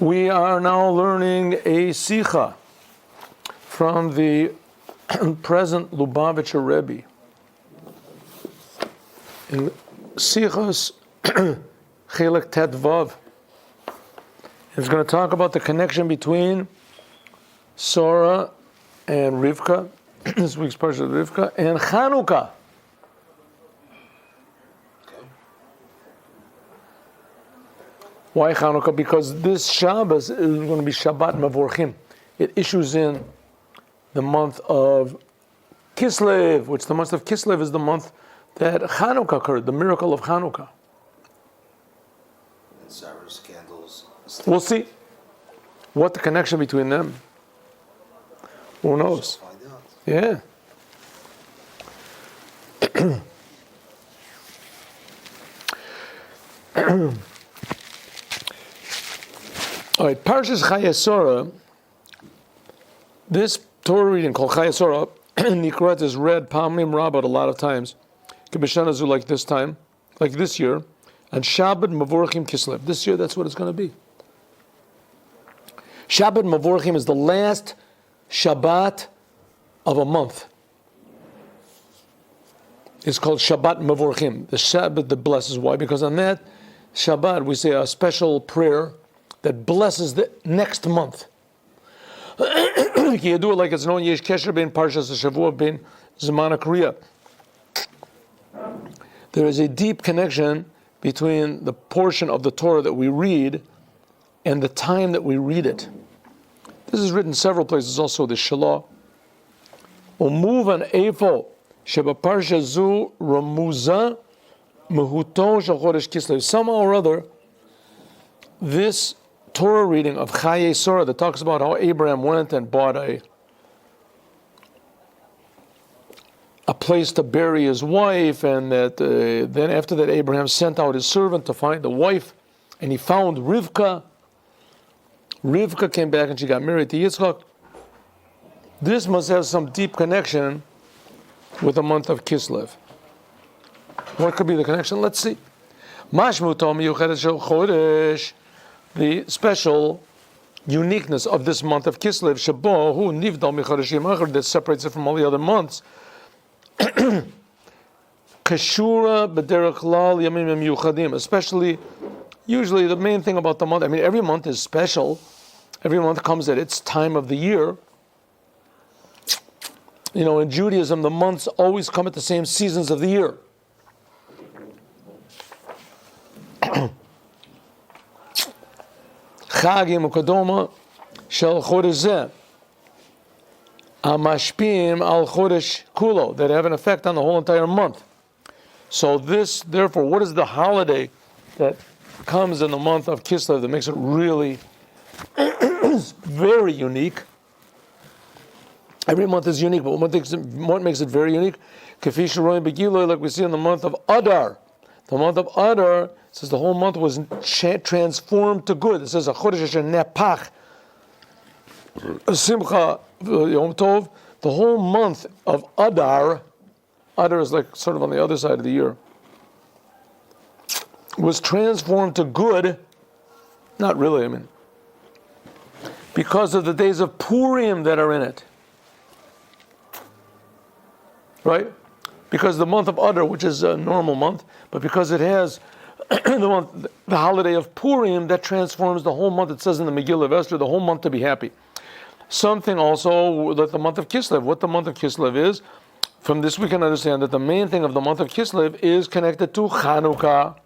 We are now learning a Sikha from the present Lubavitcher Rebbe. In Sichos Chelek Tet Vav, it's going to talk about the connection between Sarah and Rivka, this week's Parshat Rivka, and Chanukah. Why Chanukah? Because this Shabbos is going to be Shabbat Mavorchim. It issues in the month of Kislev, which the month of Kislev is the month that Chanukah occurred, the miracle of Chanukah. And Sarah's candles. We'll see what the connection between them. Who knows? Yeah. All right, Parshas Chayei, this Torah reading called Chayei Nikrat is read Pamim Rabbot a lot of times. Kibishanazu like this time, like this year, and Shabbat Mavorchim Kislev. This year, that's what it's going to be. Shabbat Mavorchim is the last Shabbat of a month. It's called Shabbat Mavorchim, the Shabbat that blesses. Why? Because on that Shabbat we say a special prayer that blesses the next month. You do it like it's known Yesh Kesher Ben Parshas Shavua Ben Zman Kriya. There is a deep connection between the portion of the Torah that we read and the time that we read it. This is written several places, also the Shalah. Umuvan Eifo Sheba Parsha Zu Ramuza Mehuto Shel Chodesh Kislev. Somehow or other, this Torah reading of Chayei that talks about how Abraham went and bought a place to bury his wife, and that then after that Abraham sent out his servant to find the wife, and he found Rivka. Rivka came back and she got married to Yitzchak. This must have some deep connection with the month of Kislev. What could be the connection? Let's see. Mashmu Tom Yuchedet Shel Chodesh. The special uniqueness of this month of Kislev, Shabo, who nivdal michadashim achar, that separates it from all the other months. Kashura b'derech klal yamim miyuchadim, especially, usually the main thing about the month, I mean, every month is special. Every month comes at its time of the year. You know, in Judaism, the months always come at the same seasons of the year. Chagim u'kodoma shel chodesh zeh amashpim al chodesh kulo, that have an effect on the whole entire month. So this, therefore, what is the holiday that comes in the month of Kislev that makes it really very unique? Every month is unique, but what makes it very unique? Kafi sheroim begiloi, like we see in the month of Adar. The month of Adar says the whole month was transformed to good. It says a chodesh asher nepach simcha yom tov. The whole month of Adar is like sort of on the other side of the year, was transformed to good. Not really, I mean, because of the days of Purim that are in it. Right? Because the month of Adar, which is a normal month, but because it has the holiday of Purim, that transforms the whole month. It says in the Megillah of Esther, the whole month to be happy. Something also that the month of Kislev, what the month of Kislev is, from this we can understand that the main thing of the month of Kislev is connected to Chanukah.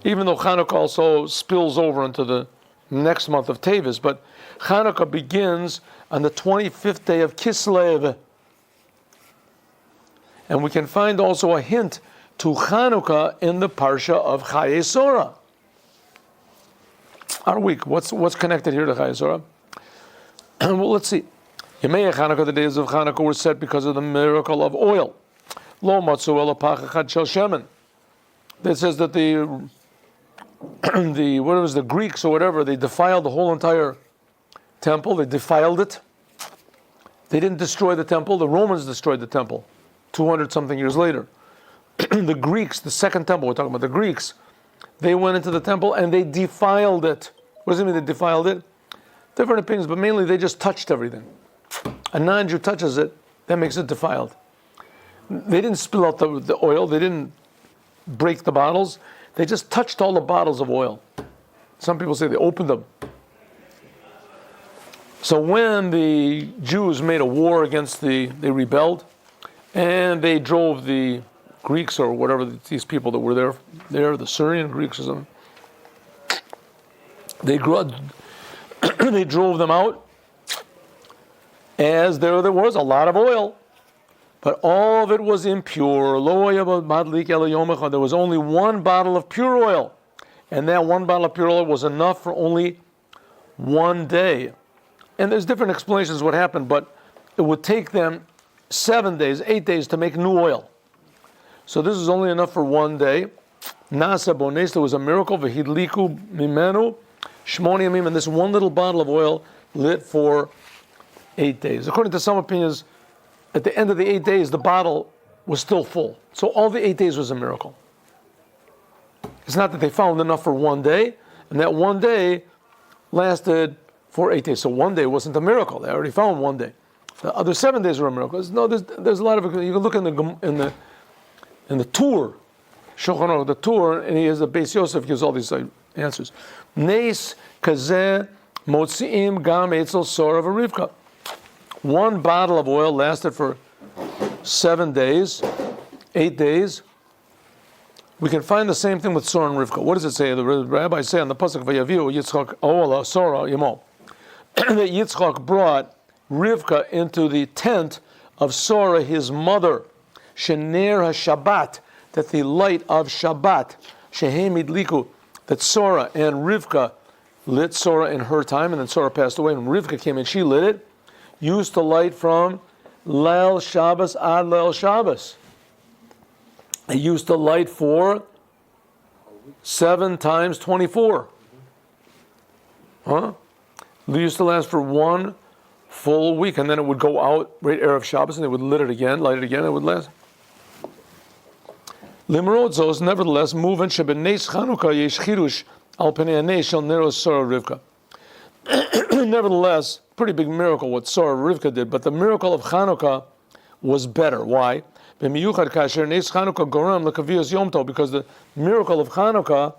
Even though Chanukah also spills over into the next month of Tevis, but Chanukah begins on the 25th day of Kislev. And we can find also a hint to Chanukah in the Parsha of Chayei. Our week, what's connected here to Chayei? Well, let's see. Yemei Chanukah, the days of Chanukah, were set because of the miracle of oil. Lo matzu ela pach echad shel shemen. That says that the Greeks or whatever, they defiled the whole entire temple. They defiled it. They didn't destroy the temple. The Romans destroyed the temple 200 something years later. The Greeks, the second temple, we're talking about the Greeks, they went into the temple and they defiled it What does it mean they defiled it? Different opinions, but mainly they just touched everything. A non-Jew touches it, that makes it defiled. They didn't spill out the oil, they didn't break the bottles, they just touched all the bottles of oil. Some people say they opened them. So when the Jews made a war against they rebelled, and they drove the Greeks or whatever these people that were there, the Syrian Greeks or something, they drove them out, as there was a lot of oil, but all of it was impure. There was only one bottle of pure oil, and that one bottle of pure oil was enough for only one day. And there's different explanations what happened, but it would take them 7 days, 8 days to make new oil. So this is only enough for one day. Nasa bones, there was a miracle. V'hidliku mimenu shmoni yamim, and this one little bottle of oil lit for 8 days. According to some opinions, at the end of the 8 days, the bottle was still full. So all the 8 days was a miracle. It's not that they found enough for one day, and that one day lasted for 8 days. So one day wasn't a miracle. They already found one day. The other 7 days were a miracle. No, there's a lot of. You can look in the Torah, Shulchan Aruch, the Torah, and he has a Beis Yosef gives all these answers. Nes kazeh motziim gam etzel sora v'rivka. One bottle of oil lasted for 7 days, 8 days. We can find the same thing with Sora and Rivka. What does it say? The rabbis say on the pasuk Vayaviu Yitzchak Ola Sora Yemo that Yitzchak brought Rivka into the tent of Sora, his mother. Shener HaShabbat, that the light of Shabbat, Shehem Idliku, that Sora and Rivka lit Sora in her time, and then Sora passed away, and Rivka came and she lit it. Used to light from Leil Shabbos ad Leil Shabbos. It used to light for 7 times 24. It used to last for one full week, and then it would go out right Erev Shabbos, and they would light it again, it would last. Limrodzos, nevertheless, moving shebenes Chanukah yesh chirush al penei hanes shel neros Sora Rivka. Nevertheless, pretty big miracle what Sora Rivka did, but the miracle of Chanukah was better. Why? Because the miracle of Chanukah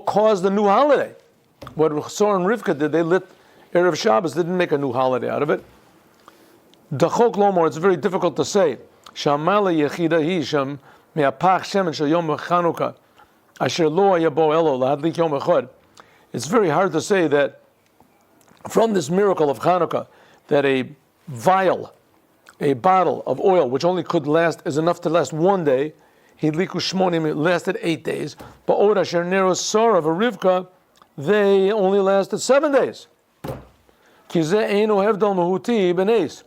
caused a new holiday. What Sora and Rivka did, they lit Erev Shabbos, they didn't make a new holiday out of it. Dachok lomor, it's very difficult to say. Shamala yechida hi sham me'apach shemen shel yom Chanukah asher lo yabo elo lahadlik yom echad. It's very hard to say that from this miracle of Chanukah, that a bottle of oil, which only could last, is enough to last one day, hidliku shmonim, it lasted 8 days, but Od asher neros Sora v'Rivka, they only lasted 7 days. Ki zeh eino hevdal mehuti benes,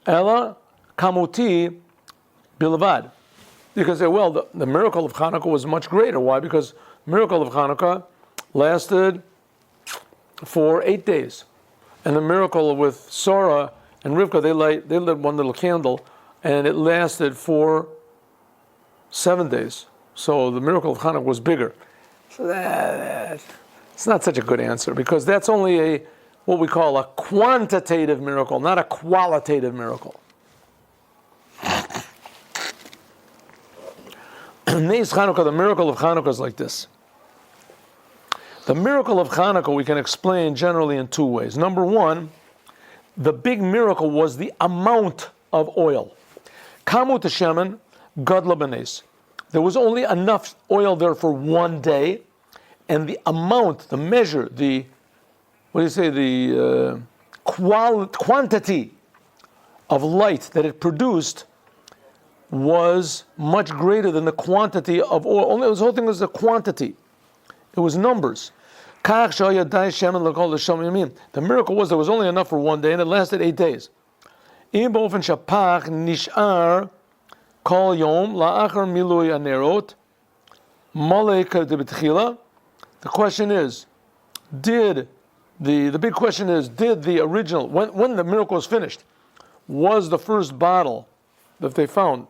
ela kamuti bilvad. You can say, well, the miracle of Chanukah was much greater. Why? Because the miracle of Chanukah lasted for 8 days. And the miracle with Sora and Rivka, they lit one little candle, and it lasted for 7 days. So the miracle of Chanukah was bigger. So it's not such a good answer, because that's only what we call a quantitative miracle, not a qualitative miracle. Nes Chanukah, the miracle of Chanukah is like this. The miracle of Chanukah we can explain generally in 2 ways. Number one, the big miracle was the amount of oil. Kamut Hashemen gadla benes. There was only enough oil there for 1 day, and the amount, the measure, the quantity of light that it produced was much greater than the quantity of oil. Only the whole thing was the quantity. It was numbers. The miracle was there was only enough for 1 day, and it lasted 8 days. The question is, did the original, when the miracle was finished, was the first bottle that they found,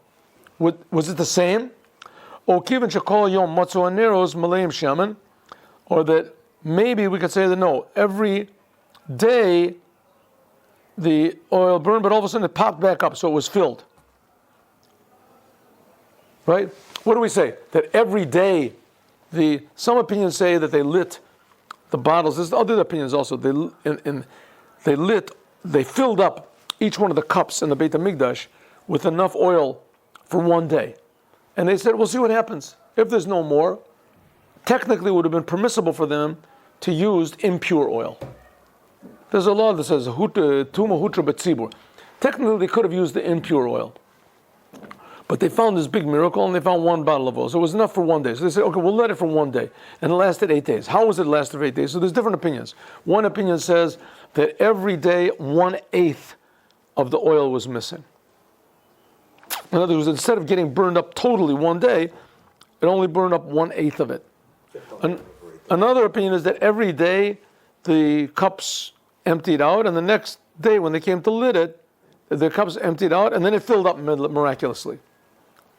was it the same? Or that maybe we could say that no, every day the oil burned, but all of a sudden it popped back up, so it was filled. Right? What do we say? That every day, some opinions say that they lit the bottles. There's other opinions also. They filled up each one of the cups in the Beit HaMikdash with enough oil for one day. And they said, we'll see what happens. If there's no more, technically it would have been permissible for them to use impure oil. There's a law that says, Tuma Hutra Betzibur. Technically they could have used the impure oil. But they found this big miracle, and they found one bottle of oil. So it was enough for one day. So they said, okay, we'll let it for one day. And it lasted 8 days. How was it lasted for 8 days? So there's different opinions. One opinion says that every day, 1/8 of the oil was missing. In other words, instead of getting burned up totally one day, it only burned up 1/8 of it. Another opinion is that every day, the cups emptied out, and the next day, when they came to lit it, the cups emptied out, and then it filled up miraculously.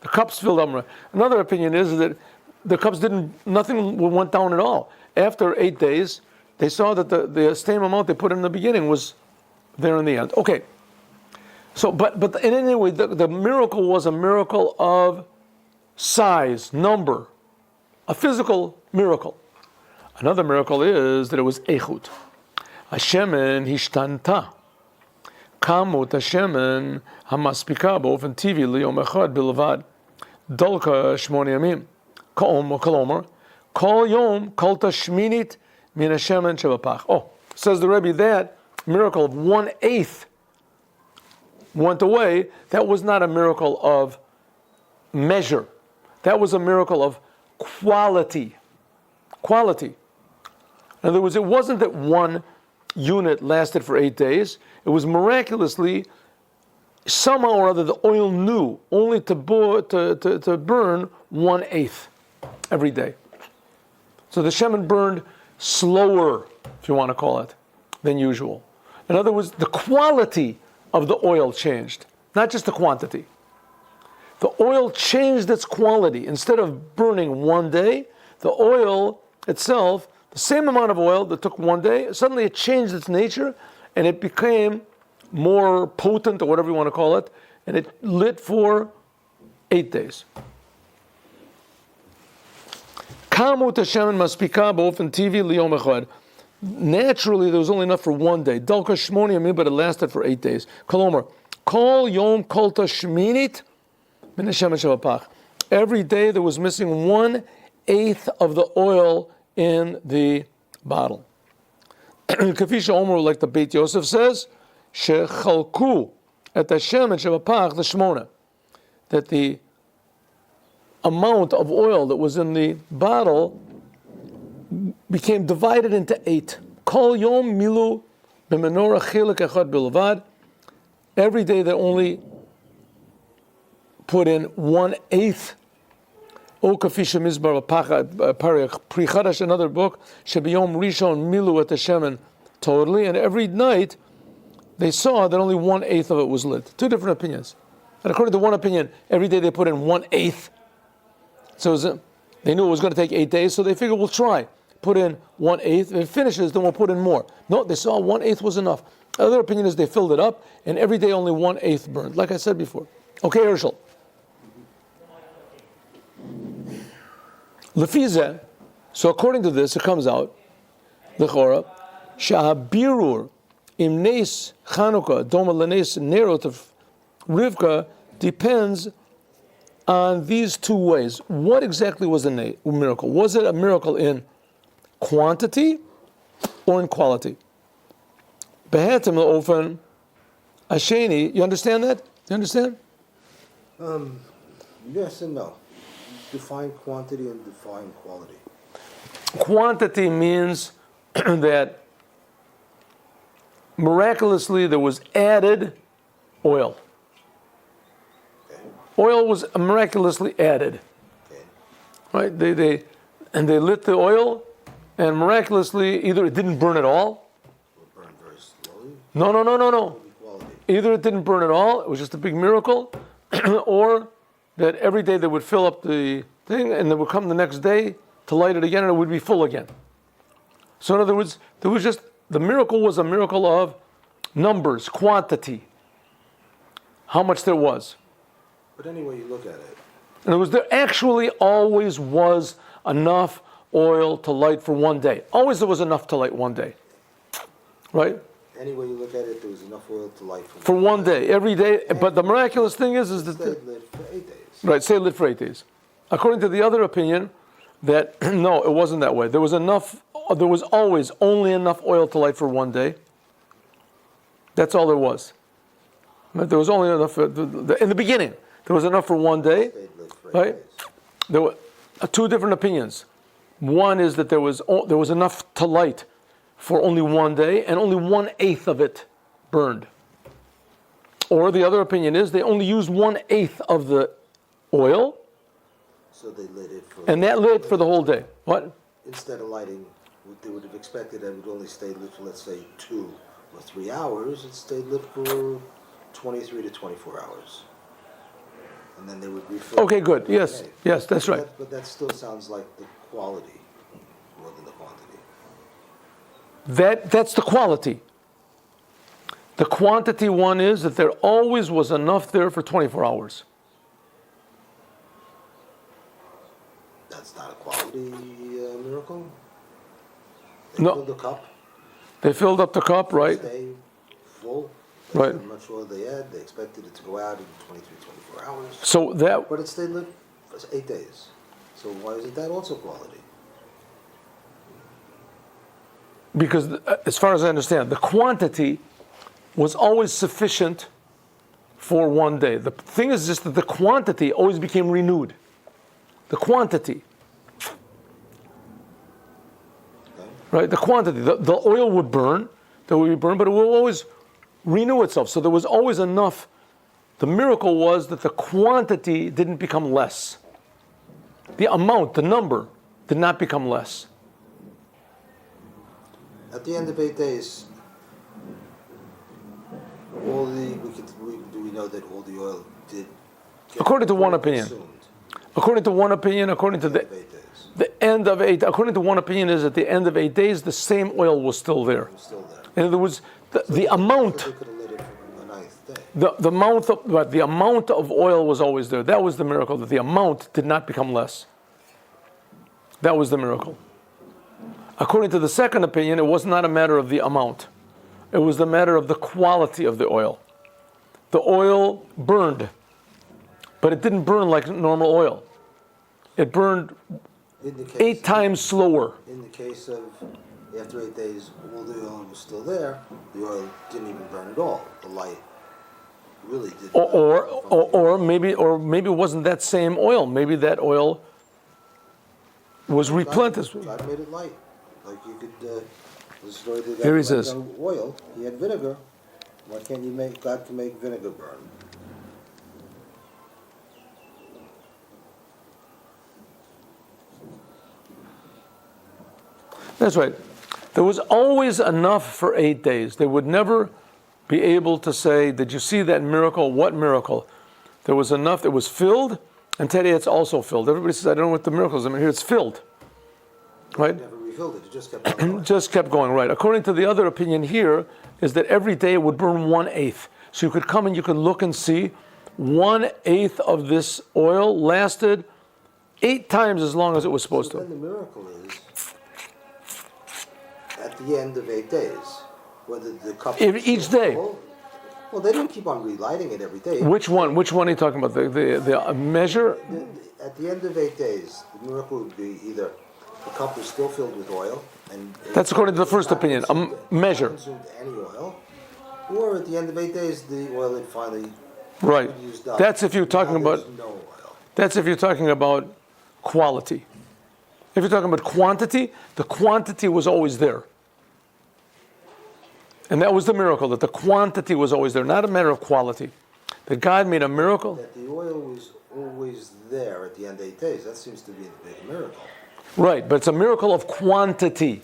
The cups filled up. Another opinion is that the cups nothing went down at all. After 8 days, they saw that the same amount they put in the beginning was there in the end. Okay. So, but in any way, the miracle was a miracle of size, number, a physical miracle. Another miracle is that it was echut. Hashemen hishtanta. Kamut Hashemen hamaspika באופן טבעי ליום אחד בלבד. דולקה 8 ימים. כלומר, כל יום קולטה שמינית מן השמן שבפח. Oh, says the Rebbe, that miracle of 1/8 went away. That was not a miracle of measure. That was a miracle of quality. Quality. In other words, it wasn't that one unit lasted for 8 days. It was miraculously, somehow or other, the oil knew only to burn 1/8 every day. So the shemen burned slower, if you want to call it, than usual. In other words, the quality of the oil changed, not just the quantity. The oil changed its quality. Instead of burning one day, the oil itself, the same amount of oil that took one day, suddenly it changed its nature and it became more potent, or whatever you want to call it, and it lit for 8 days. Kamut Hashemen maspika באופן טבעי ליום אחד. Naturally, there was only enough for one day. Dalka 8 ימים, but it lasted for 8 days. Kolomer, kol yom kolta shminit min hashemen shebapach. Every day there was missing 1/8 of the oil in the bottle. Kafisha Omer, like the Beit Yosef says, shechalku at hashemen shebapach the shmona, that the amount of oil that was in the bottle became divided into 8. Kol yom milu b'menorah chilek echad bilvad. Every day they only put in 1/8. O kafisha mizbar parich pri chadash, another book, shebiyom rishon milu at hashemen totally, and every night they saw that only 1/8 of it was lit. Two different opinions. And according to one opinion, every day they put in 1/8. So they knew it was going to take 8 days, so they figured we'll try. Put in 1/8. If it finishes, then we'll put in more. No, they saw 1/8 was enough. Other opinion is they filled it up, and every day only 1/8 burned, like I said before. Okay, Herschel. Lefize, so according to this, it comes out, l'chora, shahabirur im nes Chanukah doma lenes nerot of Rivka depends on these two ways. What exactly was the miracle? Was it a miracle in quantity or in quality? Behetem le'ofen asheni. You understand that? You understand? Yes and no. Define quantity and define quality. Quantity means that miraculously there was added oil. Okay. Oil was miraculously added. Okay. Right? They lit the oil, and miraculously either it didn't burn at all. It burned very slowly. No. Quality. Either it didn't burn at all, it was just a big miracle, or that every day they would fill up the thing and they would come the next day to light it again and it would be full again. So in other words, there was just, the miracle was a miracle of numbers, quantity, how much there was. But anyway you look at it, In other words, there actually always was enough oil to light for one day. Always there was enough to light one day. Right? any way you look at it, there was enough oil to light For one day, every day. But the miraculous thing is It that... stayed lit for 8 days. Right, stay lit for 8 days. According to the other opinion, that no, it wasn't that way. There was always only enough oil to light for one day. That's all there was. Right? There was only enough, in the beginning, there was enough for one day. Stayed lit for 8 Right? days. There were two different opinions. One is that there was enough to light for only one day, and only 1/8 of it burned. Or the other opinion is they only used 1/8 of the oil, So they lit it for... and that lit for the whole day. What? Instead of lighting, what they would have expected that it would only stay lit for, let's say, 2 or 3 hours. It stayed lit for 23 to 24 hours. And then they would refill. Okay, good. Yes, Okay. yes, that's right. But that still sounds like the quality more than the quantity. That's the quality. The quantity one is that there always was enough there for 24 hours. That's not a quality miracle. They No. filled the cup, They filled up the cup, right? stay full. Right. How much oil they had, they expected it to go out in 23, 24 hours. So that, But it stayed lit for 8 days. So why isn't that also quality? because as far as I understand, the quantity was always sufficient for one day. The thing is just that the quantity always became renewed. The quantity, Okay? right? The quantity. The oil would burn, but it will always renew itself. So there was always enough. The miracle was that the quantity didn't become less. The amount, the number, did not become less. At the end of 8 days, do we know that all the oil did get According to one opinion. consumed According to one opinion, according to at the end of 8 days? the end of 8, according to one opinion is at the end of 8 days, the same oil was still there. It was still there. In other words, the amount, They could have lit it for the 9th day. the amount of oil was always there. That was the miracle, that the amount did not become less. That was the miracle. According to the second opinion, it was not a matter of the amount. It was the matter of the quality of the oil. The oil burned, but it didn't burn like normal oil. It burned In the case 8 times slower. In the case of after 8 days, all the oil was still there. The oil didn't even burn at all. The light really did. Or maybe it wasn't that same oil. Maybe that oil was replenished. God made it light. Like you could. The story that Here he God says. made oil. He had vinegar. Why can't you make God can make vinegar burn? That's right. There was always enough for 8 days. They would never be able to say, did you see that miracle? What miracle? There was enough. It was filled, and today it's also filled. Everybody says, I don't know what the miracle is. I mean, here it's filled. Right? Never refilled it. It just kept on. Just kept going, right. According to the other opinion here, is that every day it would burn 1/8. So you could come and you could look and see 1/8 of this oil lasted 8 times as long as it was supposed So to. then the miracle is at the end of 8 days, whether the cup Each day. Well, they didn't keep on relighting it every day. Which one? Which one are you talking about? The measure? At the end of 8 days, the miracle would be either the cup was still filled with oil, and That's according to the first opinion, a measure. consumed any oil, or at the end of 8 days, the oil had finally Right. been used up. That's if you're talking Now about. there's no oil. That's if you're talking about quality. If you're talking about quantity, the quantity was always there. And that was the miracle, that the quantity was always there, not a matter of quality. That God made a miracle. That the oil was always there at the end of 8 days. That seems to be the big miracle. Right, but it's a miracle of quantity.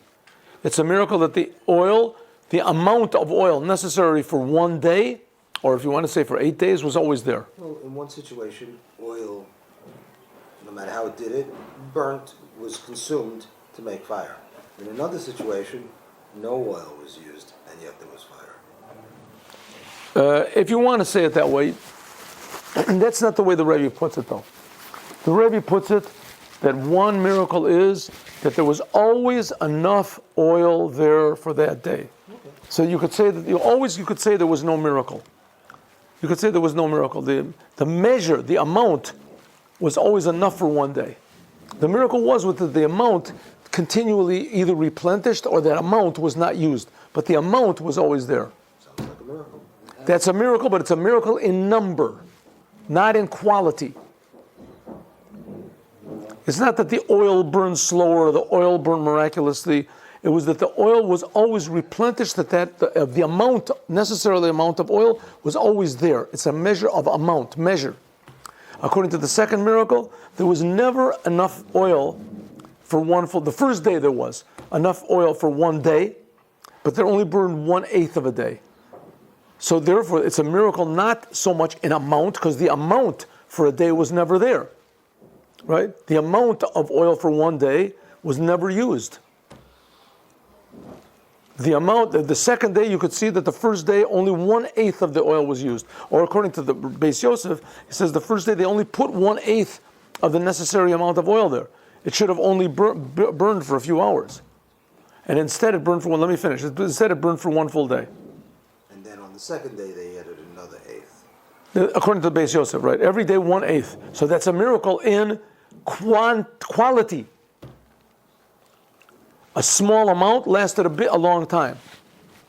It's a miracle that the oil, the amount of oil necessary for one day, or if you want to say for 8 days, was always there. Well, in one situation, oil, no matter how it did it, burnt, was consumed to make fire. In another situation, no oil was used, and yet there was fire. If you want to say it that way, that's not the way the Rebbe puts it, though. The Rebbe puts it that one miracle is that there was always enough oil there for that day. Okay. So you could say that you could say there was no miracle. You could say there was no miracle. The measure, the amount, was always enough for one day. The miracle was with the amount continually either replenished or that amount was not used, but the amount was always there. Sounds like a miracle. That's a miracle, but it's a miracle in number, not in quality. It's not that the oil burned slower or the oil burned miraculously. It was that the oil was always replenished, the amount, necessarily amount of oil, was always there. It's a measure of amount, measure. According to the second miracle, there was never enough oil for the first day there was enough oil for one day, but they only burned 1/8 of a day. So therefore, it's a miracle not so much in amount, because the amount for a day was never there. Right? The amount of oil for one day was never used. The second day, you could see that the first day only 1/8 of the oil was used. Or according to the Beis Yosef, he says the first day they only put 1/8 of the necessary amount of oil there. It should have only burned for a few hours. And instead it burned for one, let me finish. Instead it burned for one full day. And then on the second day they added another 1/8. According to the Beis Yosef, right? Every day 1/8. So that's a miracle in quality. A small amount lasted a long time.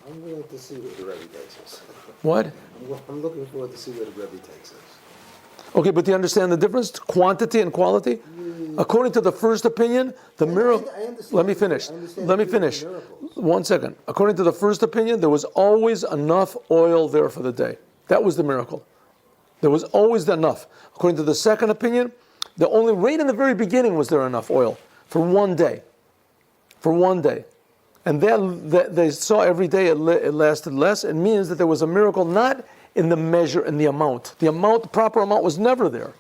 I'm willing to see where the Rebbe takes us. What? I'm looking forward to see where the Rebbe takes us. Okay, but do you understand the difference? Quantity and quality? According to the first opinion, the miracle... Let me finish. Let me finish. 1 second. According to the first opinion, there was always enough oil there for the day. That was the miracle. There was always enough. According to the second opinion, right in the very beginning was there enough oil for one day. For one day. And then they saw every day it lasted less. It means that there was a miracle not in the measure and the amount. The proper amount was never there.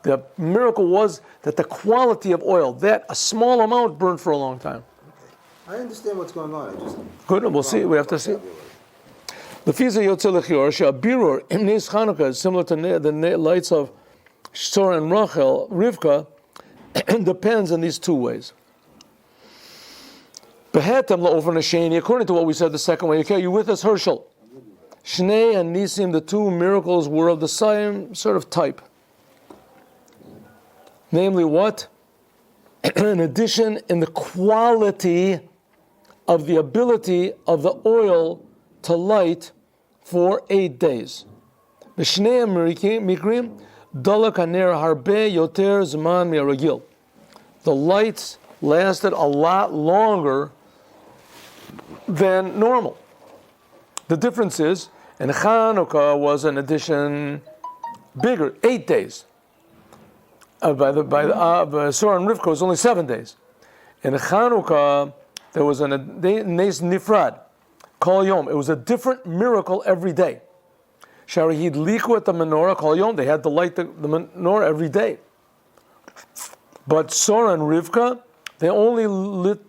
The miracle was that the quality of oil, that a small amount burned for a long time. Okay. I understand what's going on. Good, we'll see. We have to see. The Fiza Yotze Lechior, She'abirur in Nes Chanukah is similar to the lights of Shor and Rachel, Rivka, depends in these two ways. Behetam la'over nesheni, according to what we said the second way. Okay, you with us, Herschel? Shnei and Nisim, the two miracles, were of the same sort of type. Namely what? An addition in the quality of the ability of the oil to light for 8 days. B'shnei mikrim, dalak haner harbe yoter zman mi'aragil. The lights lasted a lot longer than normal. The difference is, in Chanukah was an addition bigger, 8 days. By Surah and Rivka was only 7 days. In Chanukah, there was Nes Nifrad, Kol Yom. It was a different miracle every day. Sharihid Liku at the menorah, Kol Yom. They had to light the menorah every day. But Surah and Rivka, they only lit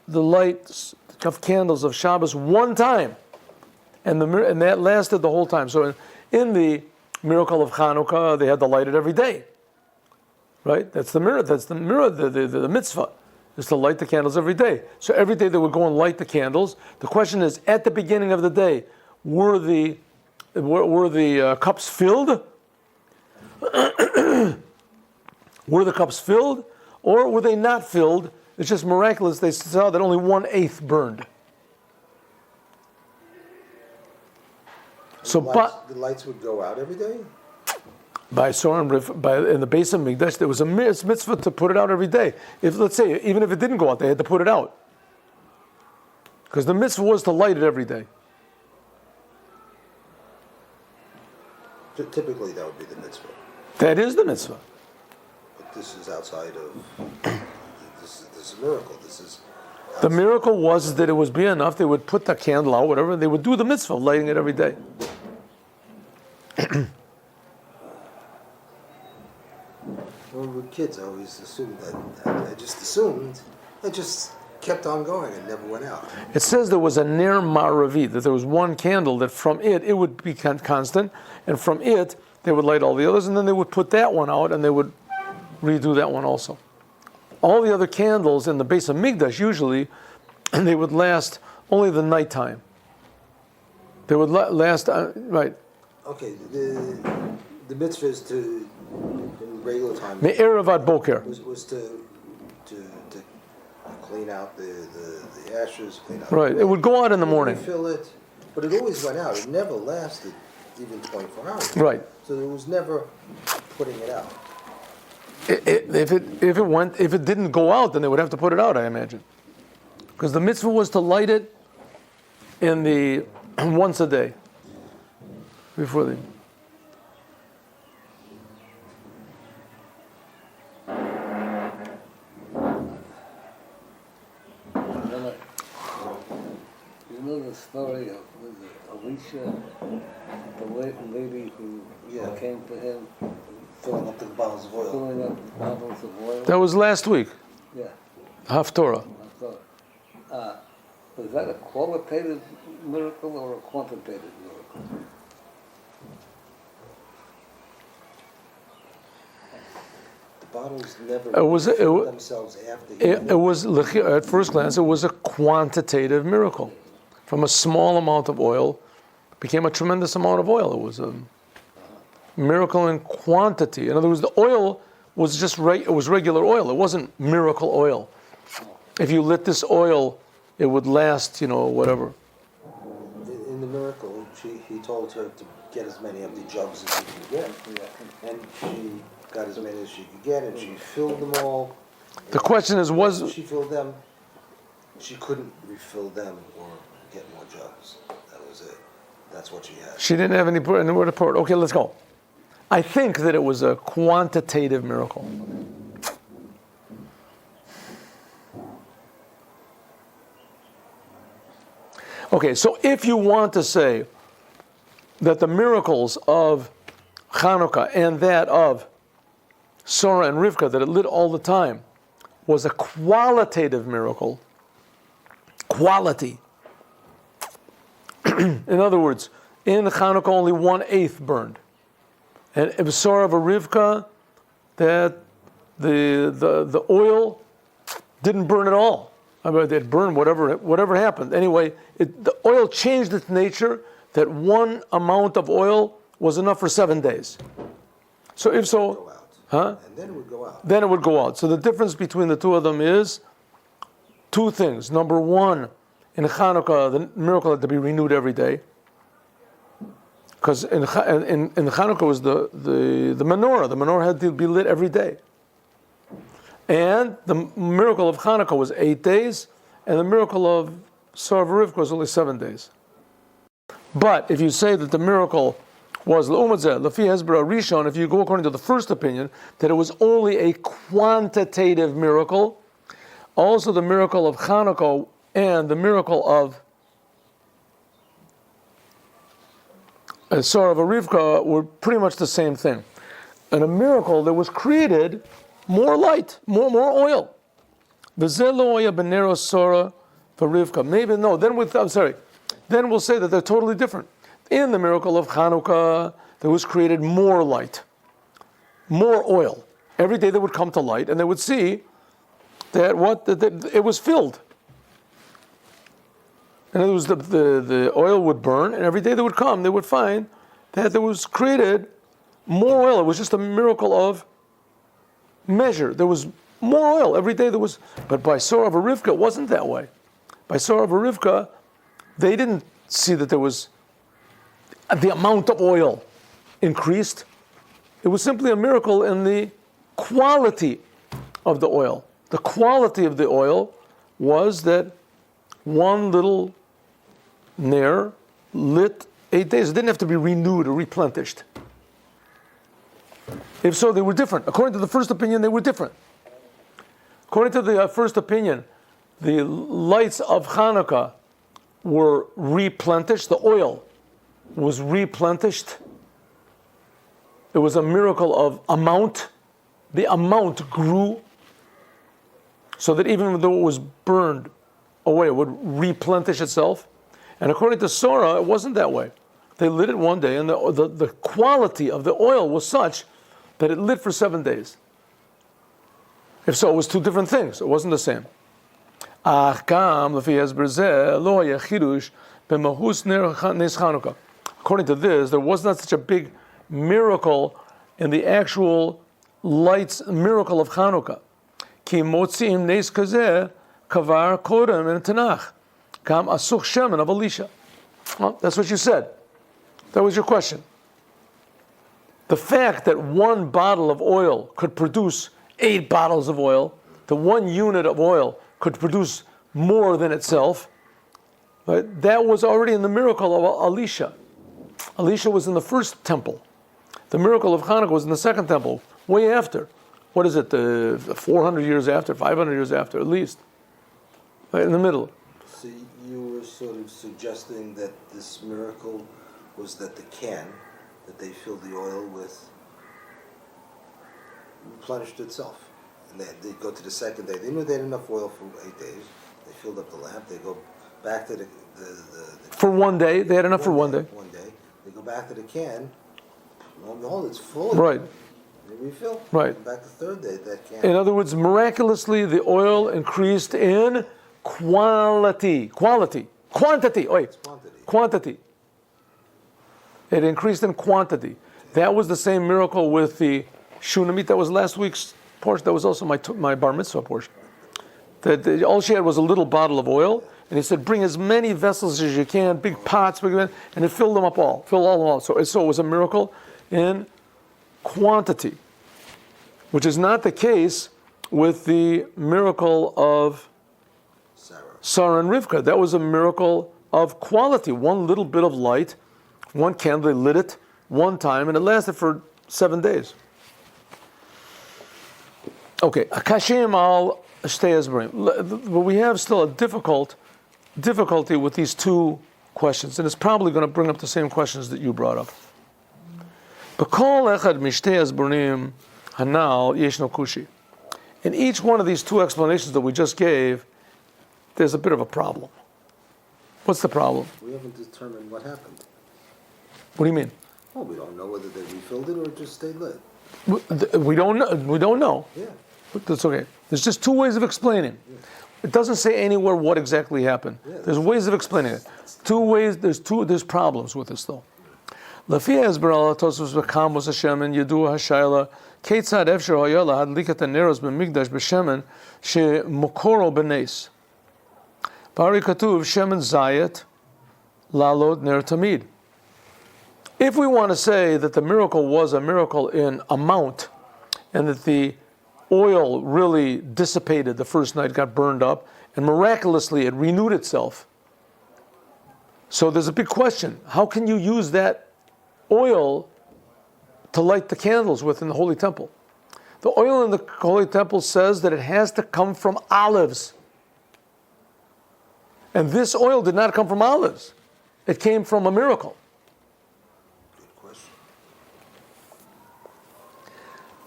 the lights of candles of Shabbos one time, and that lasted the whole time. So in the miracle of Chanukah, they had to light it every day, right? That's the mirror. That's the mirror. The mitzvah is to light the candles every day. So every day they would go and light the candles. The question is, at the beginning of the day, were the cups filled? Were the cups filled, or were they not filled? It's just miraculous. They saw that only 1/8 burned. So, the lights would go out every day? By in the base of Mikdash, there was a mitzvah to put it out every day. Let's say, even if it didn't go out, they had to put it out. Because the mitzvah was to light it every day. Typically, that would be the mitzvah. That is the mitzvah. But this is outside of... This is a miracle. The miracle was that it was be enough. They would put the candle out, whatever. They would do the mitzvah, lighting it every day. When we were kids, I always assumed that. I just kept on going. It never went out. It says there was a ner ma'aravi, that there was one candle that from it would be constant, and from it they would light all the others, and then they would put that one out, and they would redo that one also. All the other candles in the base of Migdash usually, and they would last only the nighttime. They would last right. Okay, the mitzvah is to in regular time. Me'erev ad boker. Was to clean out the ashes. Clean out Right. It would go out in the morning. Refill it, but it always went out. It never lasted even 24 hours. Right. So there was never putting it out. If it didn't go out, then they would have to put it out, I imagine, because the mitzvah was to light it in the once a day before the. You know the story of Alicia, the lady who came to him, Filling up the bottles of oil. filling up bottles of oil? That was last week. Yeah, Haftorah. I thought. Was that a qualitative miracle or a quantitative miracle? The bottles never It was filled themselves after. it was at first glance it was a quantitative miracle. From a small amount of oil, became a tremendous amount of oil. It was a miracle in quantity. In other words, the oil was just it was regular oil. It wasn't miracle oil. If you lit this oil, it would last, whatever. In the miracle, he told her to get as many of the jugs as she could get, and she got as many as she could get, and she filled them all. The question is, After she filled them, she couldn't refill them or get more jugs. That was it. That's what she had. she didn't have anywhere to pour it. Okay, let's go. I think that it was a quantitative miracle. Okay, so if you want to say that the miracles of Hanukkah and that of Sarah and Rivka, that it lit all the time, was a qualitative miracle, quality. In other words, in Hanukkah only 1/8 burned. And it was Sarah of Rivka that the oil didn't burn at all. I mean, it burned whatever happened. Anyway, the oil changed its nature that one amount of oil was enough for 7 days. So if so, Go out. huh? And then it would go out. Then it would go out. So the difference between the two of them is two things. Number one, in Hanukkah, the miracle had to be renewed every day. Because in Hanukkah was the menorah. The menorah had to be lit every day. And the miracle of Hanukkah was 8 days, and the miracle of Sarah Rivka was only 7 days. But if you say that the miracle was L'umatzeh, Lafi Hezbollah Rishon, if you go according to the first opinion, that it was only a quantitative miracle, also the miracle of Hanukkah and the miracle of Sarah Rivka were pretty much the same thing. And a miracle that was created more light, more oil. V'zeh benero Sarah v'Rivka. Maybe no. Then we'll say that they're totally different. In the miracle of Hanukkah, there was created more light, more oil. Every day they would come to light, and they would see that it was filled. And it was the oil would burn, and every day they would come, they would find that there was created more oil. It was just a miracle of measure. There was more oil every day. But by Sarah Rivka, it wasn't that way. By Sarah Rivka, they didn't see that there was the amount of oil increased. It was simply a miracle in the quality of the oil. The quality of the oil was that one little ner lit 8 days. It didn't have to be renewed or replenished. If so, they were different. According to the first opinion, they were different. According to the first opinion, the lights of Hanukkah were replenished. The oil was replenished. It was a miracle of amount. The amount grew. so that even though it was burned away, it would replenish itself. And according to Torah, it wasn't that way. They lit it one day, and the quality of the oil was such that it lit for 7 days. If so, it was two different things. It wasn't the same. According to this, there was not such a big miracle in the actual lights miracle of Chanukah. Ki motziim nes kazeh kavar kodem in Tanakh. Kam asuch shemen of Elisha. Well, that's what you said. That was your question. The fact that one bottle of oil could produce 8 bottles of oil, the 1 unit of oil could produce more than itself, right? That was already in the miracle of Elisha. Elisha was in the first temple. The miracle of Hanukkah was in the second temple, way after. What is it, 400 years after, 500 years after, at least? Right in the middle. So you were sort of suggesting that this miracle was that the can that they filled the oil with replenished itself. And they go to the second day. They knew they had enough oil for 8 days. They filled up the lamp. They go back to the for 1 day. They had enough for 1 day. 1 day. They go back to the can. Lo and behold, it's full. Right. They refill. Right. Come back the third day, that can. In other words, miraculously, the oil increased in quantity. Quantity. Wait. Quantity. It increased in quantity. That was the same miracle with the Shunamit. That was last week's portion. That was also my bar mitzvah portion. All she had was a little bottle of oil, and he said, bring as many vessels as you can, big pots, and it filled them up all. Filled all them all. So it was a miracle in quantity, which is not the case with the miracle of Sarah and Rivka. That was a miracle of quality. One little bit of light, one candle, they lit it one time, and it lasted for 7 days. Okay, Akashim al Shtei. But we have still a difficulty with these two questions, and it's probably going to bring up the same questions that you brought up. B'kol echad mishtei azbonim hanal yeshno kushi. In each one of these two explanations that we just gave, there's a bit of a problem. What's the problem? We haven't determined what happened. What do you mean? Well, we don't know whether they refilled it or it just stayed lit. We don't know. We don't know. Yeah. That's okay. There's just two ways of explaining. Yeah. It doesn't say anywhere what exactly happened. Yeah, there's ways of explaining it. Two ways. There's problems with this though. Lafi Ezberala Tosfos Bekamos Hashem and Yedu Hashayla Ketzad Efshar Hayala Had Likat Neros BeMigdash BeShemen She Mokoro Benes Bari Katuv Shemen Zayet Lalod Ner Tamid. If we want to say that the miracle was a miracle in amount, and that the oil really dissipated the first night, got burned up, and miraculously it renewed itself. So there's a big question. How can you use that oil to light the candles with in the Holy Temple? The oil in the Holy Temple says that it has to come from olives. And this oil did not come from olives. It came from a miracle.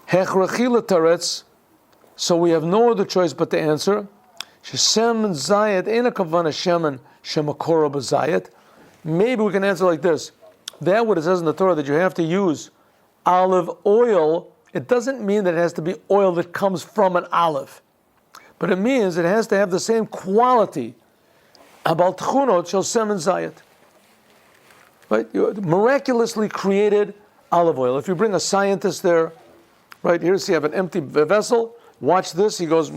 Hechrachila taretz. So we have no other choice but to answer. Shesem zayet ena kavana shemen shemakora b'zayet. Maybe we can answer like this. That what it says in the Torah that you have to use olive oil. It doesn't mean that it has to be oil that comes from an olive, but it means it has to have the same quality. About tchunot shel semen zayet. Right? You miraculously created olive oil. If you bring a scientist there. Right, here you have an empty vessel. Watch this. He goes,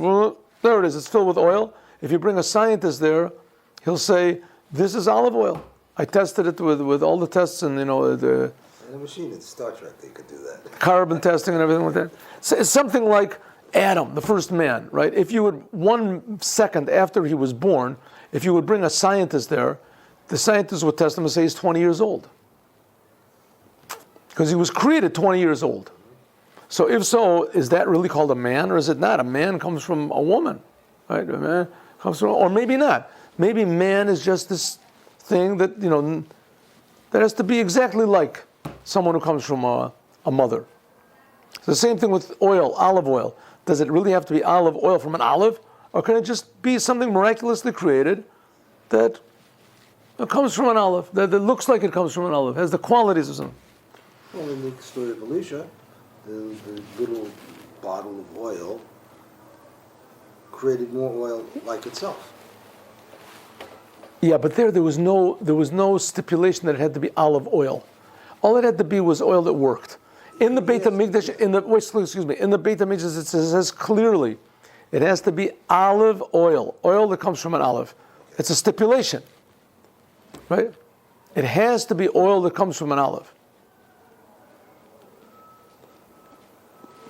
there it is. It's filled with oil. If you bring a scientist there, he'll say, this is olive oil. I tested it with all the tests and, the... In a machine in Star Trek, they could do that. Carbon testing and everything like that. So it's something like Adam, the first man, right? If you would, 1 second after he was born, if you would bring a scientist there, the scientist would test him and say he's 20 years old. Because he was created 20 years old. So if so, is that really called a man or is it not? A man comes from a woman, right? A man comes from, or maybe not. Maybe man is just this thing that, that has to be exactly like someone who comes from a mother. It's the same thing with oil, olive oil. Does it really have to be olive oil from an olive? or can it just be something miraculously created that comes from an olive, that looks like it comes from an olive, has the qualities of something? Well, in the story of Elisha, the little bottle of oil created more oil like itself. Yeah, but there was no stipulation that it had to be olive oil. All it had to be was oil that worked. In the Beit HaMikdash, in the Beit HaMikdash, it says clearly, it has to be olive oil that comes from an olive. It's a stipulation, right? It has to be oil that comes from an olive.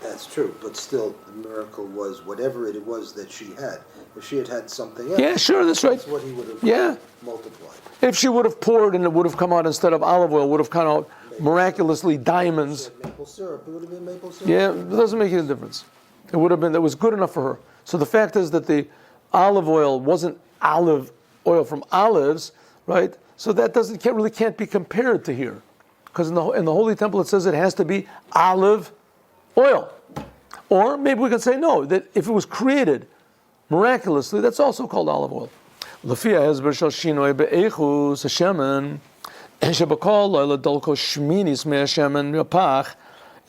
That's true, but still, the miracle was whatever it was that she had. If she had had something else, Yeah, sure, that's right. that's what he would have multiplied. If she would have poured and it would have come out instead of olive oil, would have come out miraculously diamonds. Maple syrup, it would have been maple syrup. Yeah, it doesn't make any difference. It would have been, that was good enough for her. So the fact is that the olive oil wasn't olive oil from olives, right? So that can't be compared to here. Because in the Holy Temple it says it has to be olive oil. Or maybe we can say no, that if it was created miraculously, that's also called olive oil. It's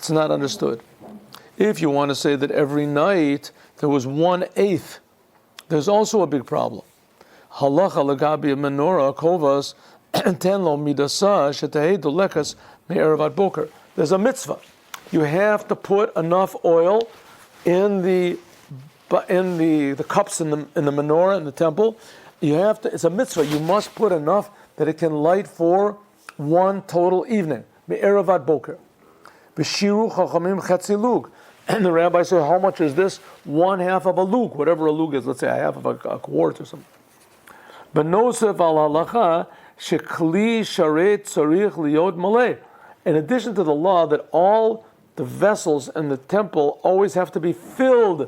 not understood. If you want to say that every night there was 1/8, there's also a big problem. Halacha legabi menorah kovas ten lo midasa shetehei dolekas me'eravat boker. There's a mitzvah. You have to put enough oil in the cups in the menorah in the temple. You have to. It's a mitzvah. You must put enough that it can light for one total evening. Me'eravat boker. B'shiru chachamim chetzi lug. And the rabbi said, how much is this? 1/2 of a lug, whatever a lug is. Let's say 1/2 of a quart or something. But nosef al halacha shekli sharet tzarich liyod maleh. In addition to the law that all the vessels in the temple always have to be filled,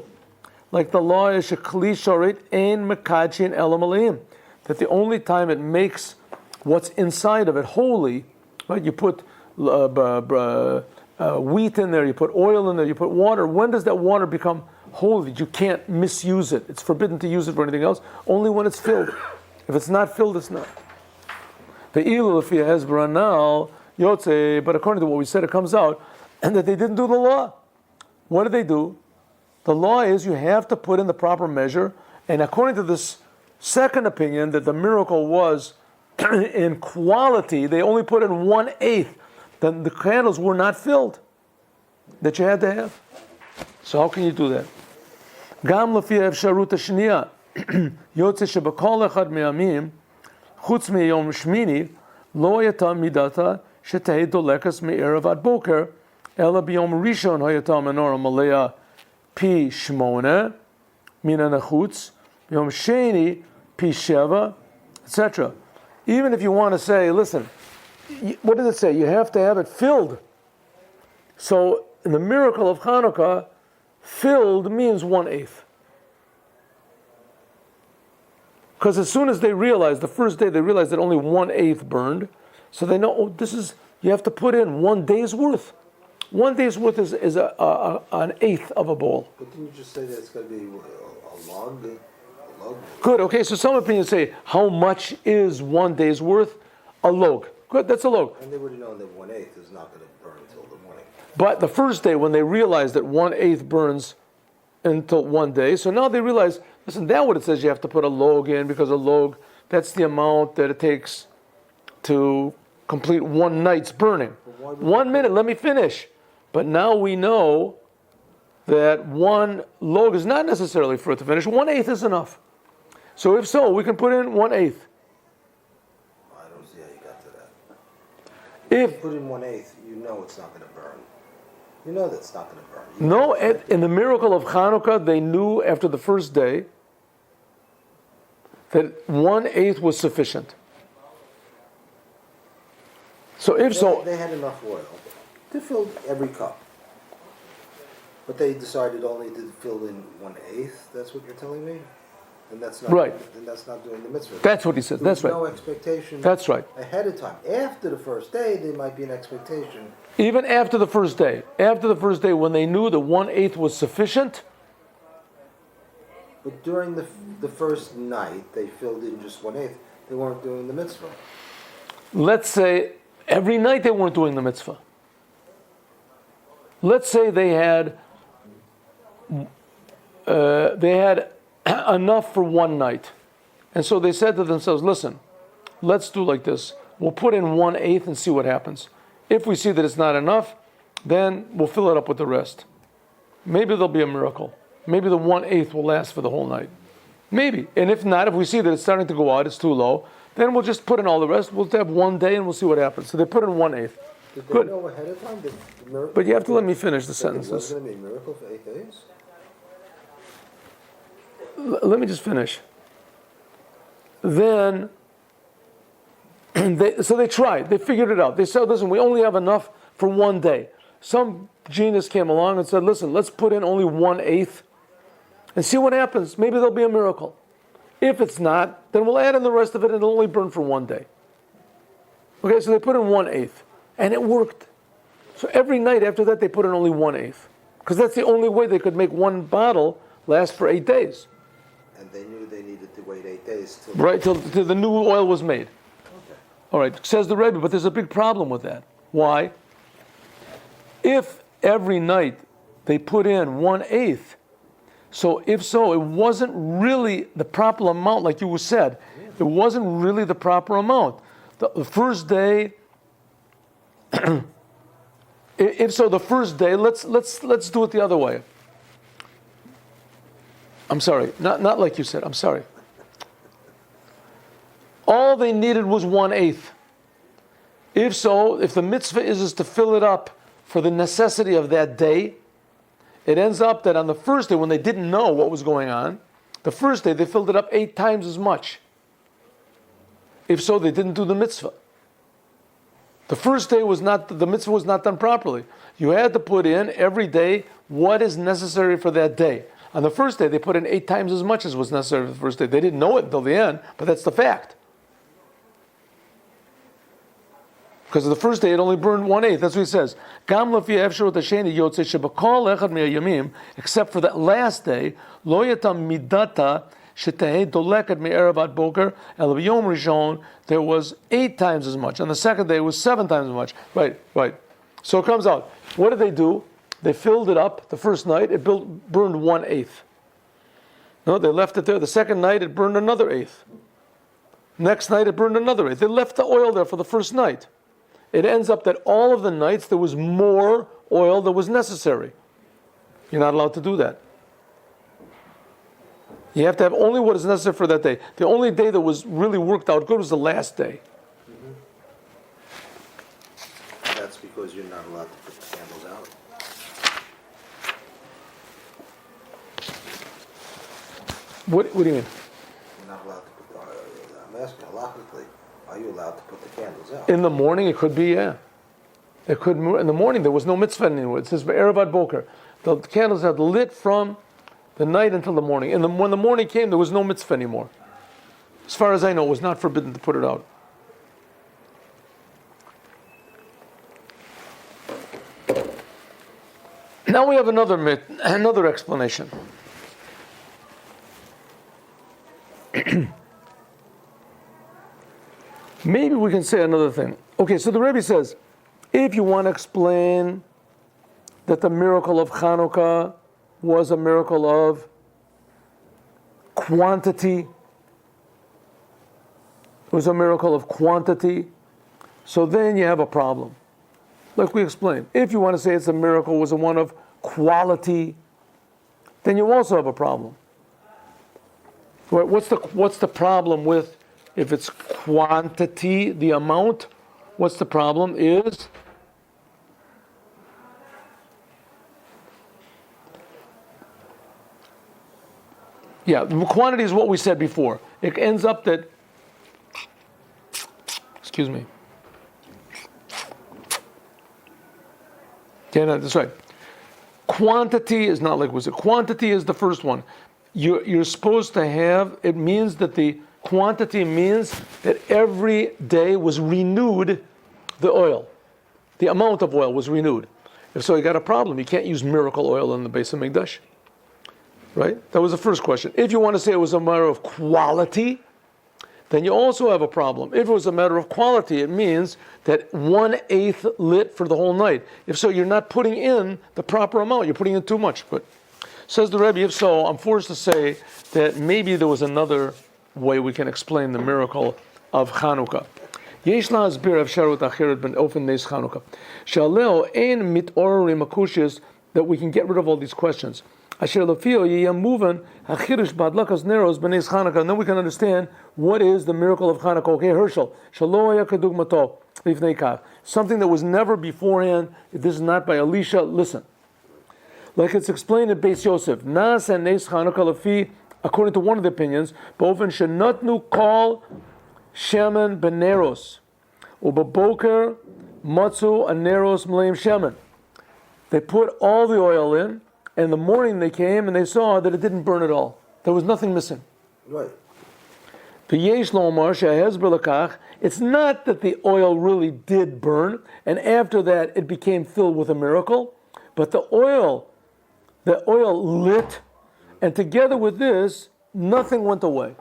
like the law is shekli sharet ein mekachin elam aleim, that the only time it makes what's inside of it holy, right? You put wheat in there, you put oil in there, you put water. When does that water become holy? You can't misuse it. It's forbidden to use it for anything else, only when it's filled. If it's not filled, it's not. But according to what we said, it comes out, and that they didn't do the law. What did they do? The law is you have to put in the proper measure, and according to this second opinion, that the miracle was in quality, they only put in 1/8. Then the candles were not filled that you had to have. So how can you do that? Gam lefi efsharut hashniya yotze shebakol echad me'amim chutz meyom shmini lo yata midata shetehei dolekas me'erav ad boker ela biyom rishon hayata menorah malea pi shmona mina nachutz biyom sheni pi sheva, etc. Even if you want to say, listen, what does it say? You have to have it filled. So in the miracle of Hanukkah, filled means 1/8. Because as soon as they realized, the first day they realized that only 1/8 burned, so they know, you have to put in 1 day's worth. 1 day's worth is an eighth of a bowl. But didn't you just say that it's got to be a log? Good, okay, so some opinions say, how much is 1 day's worth? A log. Good, that's a log. And they would have known that 1/8 is not going to burn until the morning. But the first day, when they realized that 1/8 burns until 1 day, so now they realize, listen, that's what it says you have to put a log in, because a log, that's the amount that it takes to complete 1 night's burning. 1 minute, let me finish. But now we know that 1 log is not necessarily for it to finish. 1/8 is enough. So if so, we can put in 1/8. I don't see how you got to that. If you put in 1/8, you know it's not going to burn. You know that's not going to burn. in the miracle of Hanukkah, they knew after the first day that 1/8 was sufficient. So if they had enough oil to fill every cup. But they decided only to fill in 1/8. That's what you're telling me? And that's not right. Then that's not doing the mitzvah. That's what he said. That's right. No expectation. That's right. Ahead of time. After the first day, there might be an expectation. Even after the first day, when they knew that 1/8 was sufficient, But during the first night, they filled in just 1/8. They weren't doing the mitzvah. Let's say every night they weren't doing the mitzvah. Let's say they had enough for one night. And so they said to themselves, listen, let's do like this. We'll put in 1/8 and see what happens. If we see that it's not enough, then we'll fill it up with the rest. Maybe there'll be a miracle. Maybe the 1/8 will last for the whole night. Maybe. And if not, if we see that it's starting to go out, it's too low, then we'll just put in all the rest. We'll have one day and we'll see what happens. So they put in 1/8. Did they Good. know ahead of time? But you have to let me finish the Was sentences. going to be a miracle for 8 days? Let me just finish. Then, so they tried. They figured it out. They said, listen, we only have enough for one day. Some genius came along and said, listen, let's put in only 1/8 and see what happens. Maybe there'll be a miracle. If it's not, then we'll add in the rest of it and it'll only burn for one day. Okay, so they put in 1/8 and it worked. So every night after that, they put in only 1/8 because that's the only way they could make one bottle last for 8 days. And they knew they needed to wait 8 days till Right, till the new oil was made. Okay. All right, says the Rebbe, but there's a big problem with that. Why? If every night they put in 1/8, so if so, it wasn't really the proper amount, like you said. It wasn't really the proper amount. The first day, if so, the first day, let's do it the other way. I'm sorry, not like you said. I'm sorry. All they needed was 1/8. If so, if the mitzvah is to fill it up for the necessity of that day, it ends up that on the first day, when they didn't know what was going on, the first day they filled it up 8 times as much. If so, they didn't do the mitzvah. The first day the mitzvah was not done properly. You had to put in every day what is necessary for that day. On the first day, they put in 8 times as much as was necessary for the first day. They didn't know it until the end, but that's the fact. Because the first day it only burned 1/8. That's what he says. Except for that last day, lo yatam midata shetehei doleket me'eravat boker el b'yom rishon. There was 8 times as much. On the second day, it was 7 times as much. Right. So it comes out. What did they do? They filled it up the first night. It burned 1/8. No, they left it there. The second night, it burned another 1/8. Next night, it burned another 1/8. They left the oil there for the first night. It ends up that all of the nights there was more oil than was necessary. You're not allowed to do that. You have to have only what is necessary for that day. The only day that was really worked out good was the last day. That's because you're not allowed to put the candles out. What do you mean? You're not allowed to put the I'm asking halachically, are you allowed to put the candles out? In the morning, it could be, yeah. It could. In the morning, there was no mitzvah anymore. It says Erevat Boker. The candles had lit from the night until the morning. And when the morning came, there was no mitzvah anymore. As far as I know, it was not forbidden to put it out. Now we have another explanation. Maybe we can say another thing. Okay, so the Rebbe says, if you want to explain that the miracle of Hanukkah was a miracle of quantity, it was a miracle of quantity, so then you have a problem. Like we explained, if you want to say it's a miracle was a one of quality, then you also have a problem. What's the problem with if it's quantity, the amount? What's the problem is the quantity is what we said before. It ends up that, excuse me. Okay, no, that's right. Quantity is not like was it. Quantity is the first one. You're supposed to have, it means that the quantity means that every day was renewed the oil. The amount of oil was renewed. If so, you got a problem. You can't use miracle oil in the base of Mikdash. Right? That was the first question. If you want to say it was a matter of quality, then you also have a problem. If it was a matter of quality, it means that 1/8 lit for the whole night. If so, you're not putting in the proper amount. You're putting in too much. But says the Rebbe, if so, I'm forced to say that maybe there was another way we can explain the miracle of Chanukah. יש להסביר אפשרות אחרת באופן נס חנוכה. שעליה אין מתעוררים הקושיות that we can get rid of all these questions. אשר לפיו יהיה מובן החידוש בהדלקת נרות בנס חנוכה. And then we can understand what is the miracle of Chanukah. Okay, Herschel, שלא היה כדוגמתו לפני כך. Something that was never beforehand. This is not by Elisha. Listen. Like it's explained in Beis Yosef. Nas and nes Chanukah lefi, according to one of the opinions, באופן שנתנו כל shemen beneros, ubaboker matzu aneros mleim shemen. They put all the oil in, and in the morning they came and they saw that it didn't burn at all. There was nothing missing. Right. V'yesh lomar shehezber lekach. It's not that the oil really did burn, and after that it became filled with a miracle, but the oil lit, and together with this, nothing went away.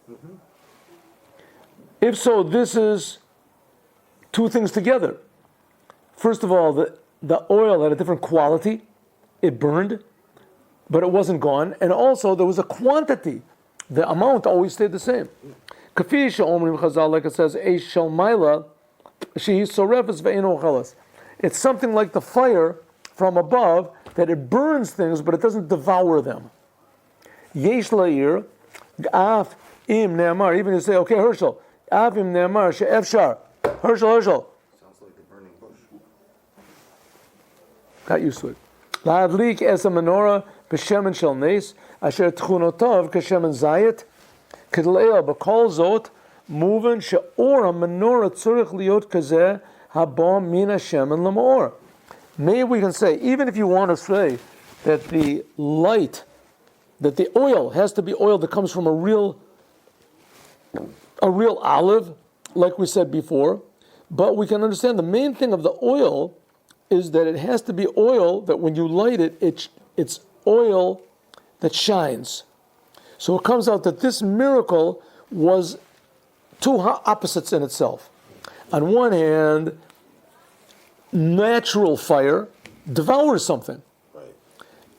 Mm-hmm. If so, this is two things together. First of all, the oil had a different quality. It burned, but it wasn't gone. And also, there was a quantity. The amount always stayed the same. Kafi she'omrim Chazal, like it says, Eish shel maila, shehi sorefes ve'eno chalas. It's something like the fire from above, that it burns things, but it doesn't devour them. Yesh la'ir, af im ne'amar. Even you say, okay, Herschel, Avim Ne'amar she'efshar. Herschel. Sounds like the burning bush. Got used to it. La'adlik es a menorah b'shemen shel nes, asher tchunotov k'shemen zayit, k'dle'el b'kol zot, muven she'or ha-menorah tzurich liot kazeh haba min ha-shemen l'ma'or. Maybe we can say, even if you want to say that the light, that the oil has to be oil that comes from a real olive, like we said before, but we can understand the main thing of the oil is that it has to be oil that when you light it, it's oil that shines. So it comes out that this miracle was two opposites in itself. On one hand, natural fire devours something.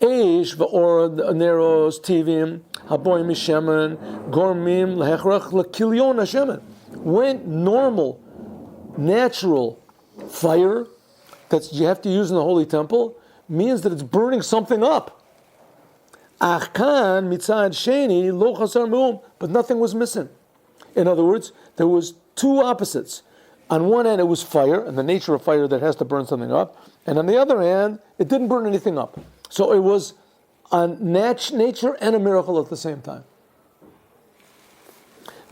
Eish v'or neros tivim haboim mishemen gormim lehechrach lekilyon hashemen. When normal, natural fire that you have to use in the holy temple means that it's burning something up. Achkan mitzad sheni lo chasar meum, but nothing was missing. In other words, there was two opposites. On one hand, it was fire, and the nature of fire that has to burn something up, and on the other hand, it didn't burn anything up. So it was a nature and a miracle at the same time.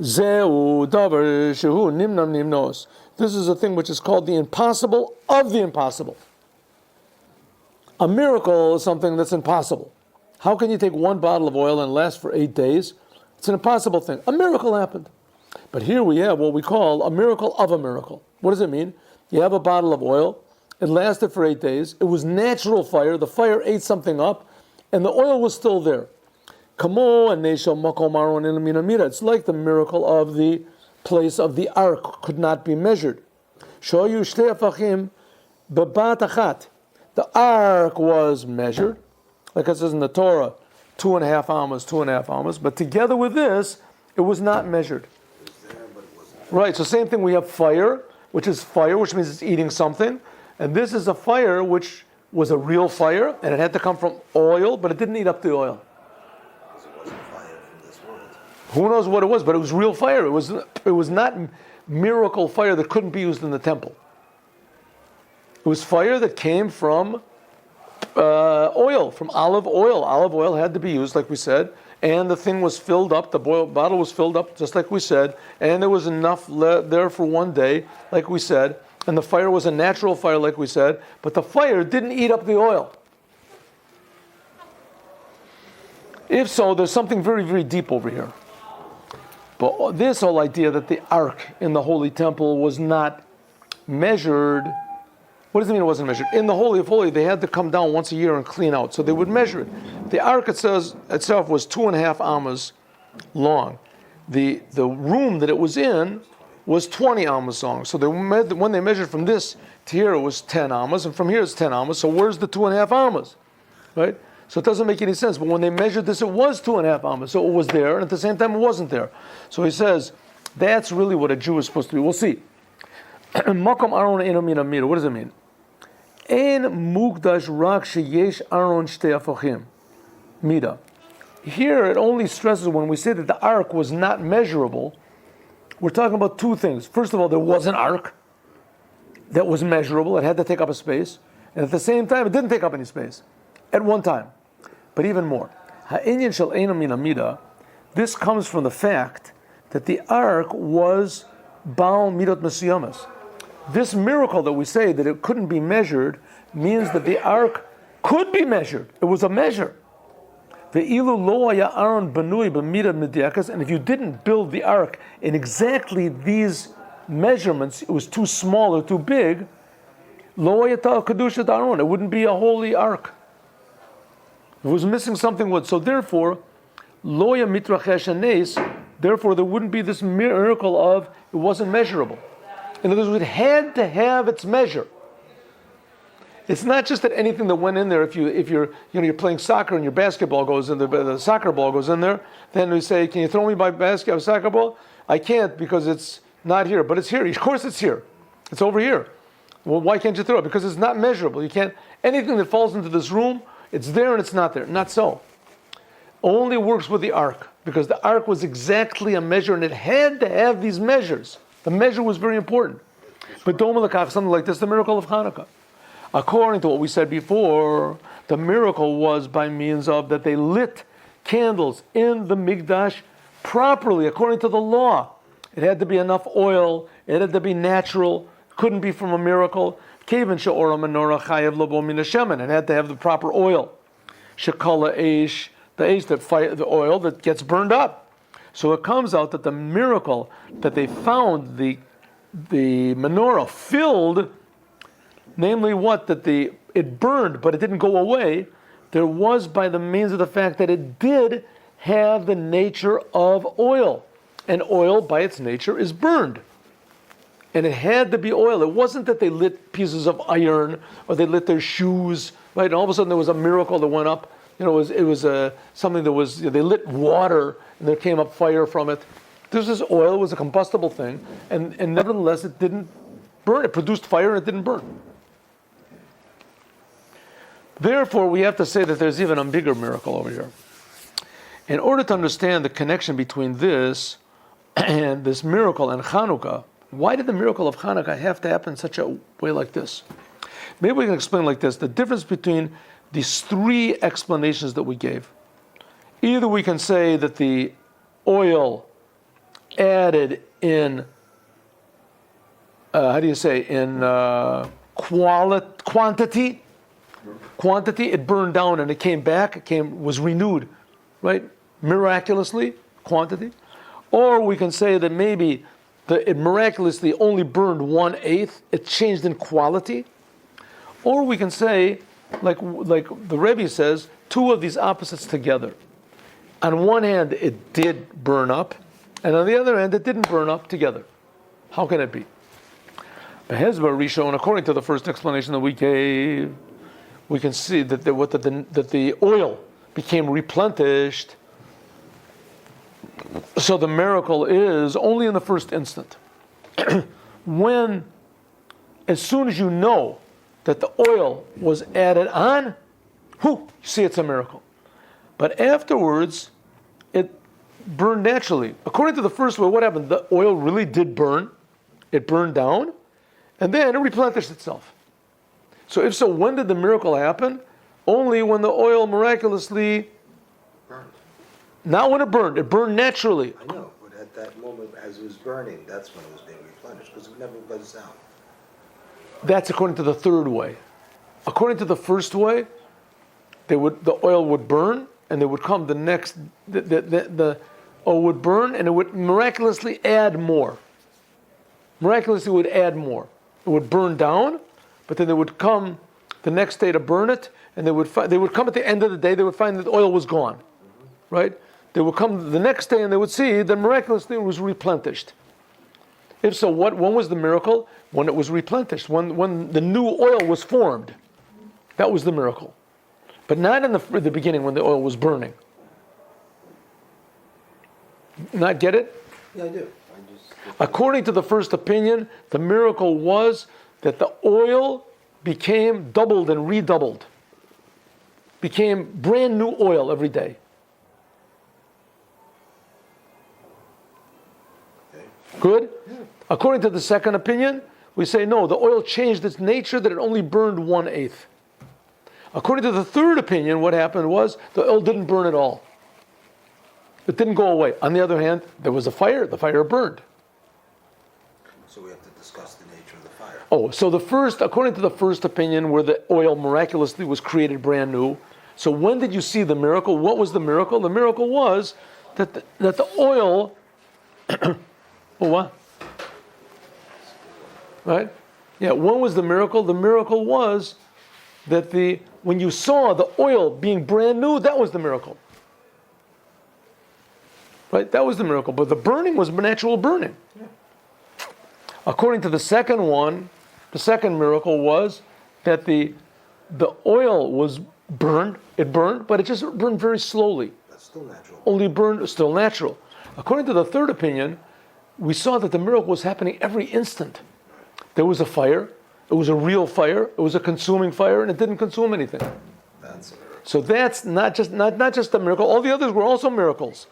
Zeu davar shehu nimnam nimnos. This is a thing which is called the impossible of the impossible. A miracle is something that's impossible. How can you take one bottle of oil and last for 8 days? It's an impossible thing. A miracle happened. But here we have what we call a miracle of a miracle. What does it mean? You have a bottle of oil. It lasted for 8 days. It was natural fire. The fire ate something up, and the oil was still there. It's like the miracle of the place of the ark could not be measured. The ark was measured, like it says in the Torah, 2.5 amas, but together with this, it was not measured. Right, so same thing, we have fire, which is fire, which means it's eating something, and this is a fire which was a real fire, and it had to come from oil, but it didn't eat up the oil. Because it wasn't fire from this world. Who knows what it was, but it was real fire. It was not miracle fire that couldn't be used in the temple. It was fire that came from oil, from olive oil. Olive oil had to be used, like we said, and the thing was filled up, the bottle was filled up, just like we said, and there was enough there for 1 day, like we said, and the fire was a natural fire, like we said, but the fire didn't eat up the oil. If so, there's something very, very deep over here. But this whole idea that the ark in the Holy Temple was not measured, What does it mean it wasn't measured? In the Holy of Holies, they had to come down once a year and clean out. So they would measure it. The ark itself was 2.5 amas long. The room that it was in was 20 amas long. So when they measured from this to here, it was 10 amas, and from here it's 10 amas. So where's the 2.5 amas? Right? So it doesn't make any sense. But when they measured this, it was 2.5 amas. So it was there, and at the same time, it wasn't there. So he says, that's really what a Jew is supposed to be. We'll see. Makom Aron Eino Min Amida. What does it mean? Ein Mukdash Rak Sheyesh Aron Shtei Afochim. Mida. Here it only stresses when we say that the ark was not measurable, we're talking about two things. First of all, there was an ark that was measurable. It had to take up a space. And at the same time, it didn't take up any space at one time. But even more, Ha'inyan Shel Eino Min Amida, this comes from the fact that the ark was Baal Midot Mesuyamas. This miracle that we say that it couldn't be measured means that the ark could be measured. It was a measure. And if you didn't build the ark in exactly these measurements, it was too small or too big, it wouldn't be a holy ark. It was missing something. So therefore, therefore there wouldn't be this miracle of it wasn't measurable. In other words, it had to have its measure. It's not just that anything that went in there. If you're playing soccer and your basketball goes in there, the soccer ball goes in there, then we say, "Can you throw me my soccer ball?" I can't because it's not here, but it's here. Of course, it's here. It's over here. Well, why can't you throw it? Because it's not measurable. You can't. Anything that falls into this room, it's there and it's not there. Not so. Only works with the ark because the ark was exactly a measure and it had to have these measures. The measure was very important. But something like this, the miracle of Hanukkah. According to what we said before, the miracle was by means of that they lit candles in the Mikdash properly, according to the law. It had to be enough oil, it had to be natural, couldn't be from a miracle. It had to have the proper oil. Shekala eish, the oil that gets burned up. So it comes out that the miracle that they found the menorah filled, namely what? That it burned, but it didn't go away. There was by the means of the fact that it did have the nature of oil. And oil, by its nature, is burned. And it had to be oil. It wasn't that they lit pieces of iron or they lit their shoes, right? And all of a sudden there was a miracle that went up. It was something that was, they lit water and there came up fire from it. This was oil, it was a combustible thing, and nevertheless it didn't burn. It produced fire and it didn't burn. Therefore, we have to say that there's even a bigger miracle over here. In order to understand the connection between this and this miracle and Hanukkah, why did the miracle of Hanukkah have to happen in such a way like this? Maybe we can explain like this. The difference between these three explanations that we gave. Either we can say that the oil added in, quantity, it burned down and it came back, was renewed, right? Miraculously, quantity. Or we can say that maybe it miraculously only burned 1/8, it changed in quality. Or we can say, like the Rebbe says, two of these opposites together. On one hand, it did burn up, and on the other hand, it didn't burn up together. How can it be? Behezba Rishon, according to the first explanation that we gave, we can see that the oil became replenished. So the miracle is only in the first instant. As soon as you know that the oil was added on, you see it's a miracle. But afterwards, it burned naturally. According to the first way, what happened? The oil really did burn. It burned down, and then it replenished itself. So if so, when did the miracle happen? Only when the oil miraculously Burned. Not when it burned. It burned naturally. I know, but at that moment, as it was burning, that's when it was being replenished, because it never buzzed out. That's according to the third way. According to the first way, the oil would burn, and they would come the next. The oil would burn, and it would miraculously add more. Miraculously, would add more. It would burn down, but then they would come the next day to burn it, and they would come at the end of the day, they would find that the oil was gone, right? They would come the next day and they would see that miraculously it was replenished. If so, when was the miracle? When it was replenished, when the new oil was formed. That was the miracle. But not in the beginning when the oil was burning. Not get it? Yeah, I do. According to the first opinion, the miracle was that the oil became doubled and redoubled. Became brand new oil every day. Okay. Good? Yeah. According to the second opinion, we say no, the oil changed its nature that it only burned 1/8. According to the third opinion, what happened was the oil didn't burn at all. It didn't go away. On the other hand, there was a fire, the fire burned. So we have to discuss the nature of the fire. Oh, so according to the first opinion, where the oil miraculously was created brand new, so when did you see the miracle? What was the miracle? The miracle was that the oil, oh, what? Right? Yeah, when was the miracle? The miracle was that when you saw the oil being brand new, that was the miracle. Right? That was the miracle. But the burning was natural burning. Yeah. According to the second one, the second miracle was that the oil was burned. It burned, but it just burned very slowly. That's still natural. Only burned, still natural. According to the third opinion, we saw that the miracle was happening every instant. There was a fire. It was a real fire. It was a consuming fire, and it didn't consume anything. That's a miracle. So that's not just a miracle. All the others were also miracles.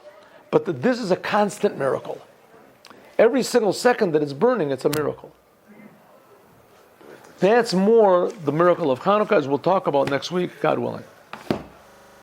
But this is a constant miracle. Every single second that it's burning, it's a miracle. That's more the miracle of Hanukkah, as we'll talk about next week, God willing.